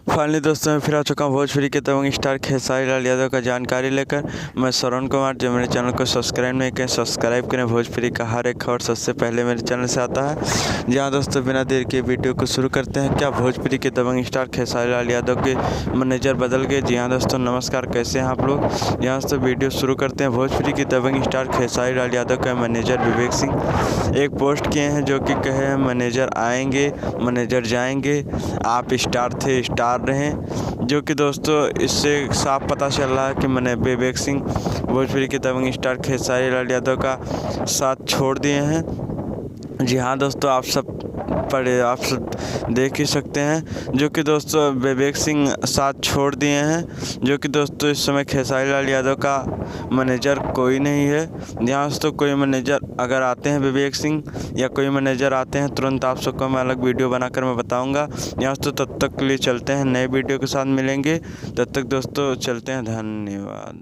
Finally दोस्तों मैं फिर आ चुका हूँ भोजपुरी के दबंग स्टार खेसारी लाल यादव का जानकारी लेकर। मैं श्रवण कुमार। जो मेरे चैनल को सब्सक्राइब नहीं करें सब्सक्राइब करें। भोजपुरी का हर एक खबर सबसे पहले मेरे चैनल से आता है। जहाँ दोस्तों बिना देर के वीडियो को शुरू करते हैं। क्या भोजपुरी के दबंग स्टार खेसारी लाल यादव के मैनेजर बदल गए? जी हाँ दोस्तों नमस्कार, कैसे हैं आप लोग। यहाँ दोस्तों वीडियो शुरू करते हैं। भोजपुरी के दबंग स्टार खेसारी लाल यादव का मैनेजर विवेक सिंह एक पोस्ट किए हैं जो कि कहे हैं मैनेजर आएंगे मैनेजर जाएंगे, आप स्टार थे स्टार रहें। जो कि दोस्तों इससे साफ पता चल रहा है कि मैंने विवेक सिंह भोजपुरी के दबंग स्टार खेसारी लाल यादव का साथ छोड़ दिए हैं। जी हाँ दोस्तों, आप सब देख ही सकते हैं जो कि दोस्तों विवेक सिंह साथ छोड़ दिए हैं। जो कि दोस्तों इस समय खेसारी लाल यादव का मैनेजर कोई नहीं है। यहाँ दोस्तों कोई मैनेजर अगर आते हैं विवेक सिंह या कोई मैनेजर आते हैं तुरंत आप सबको मैं अलग वीडियो बनाकर मैं बताऊंगा। यहाँ दोस्तों तब तक के लिए चलते हैं, नए वीडियो के साथ मिलेंगे। तब तक दोस्तों चलते हैं, धन्यवाद।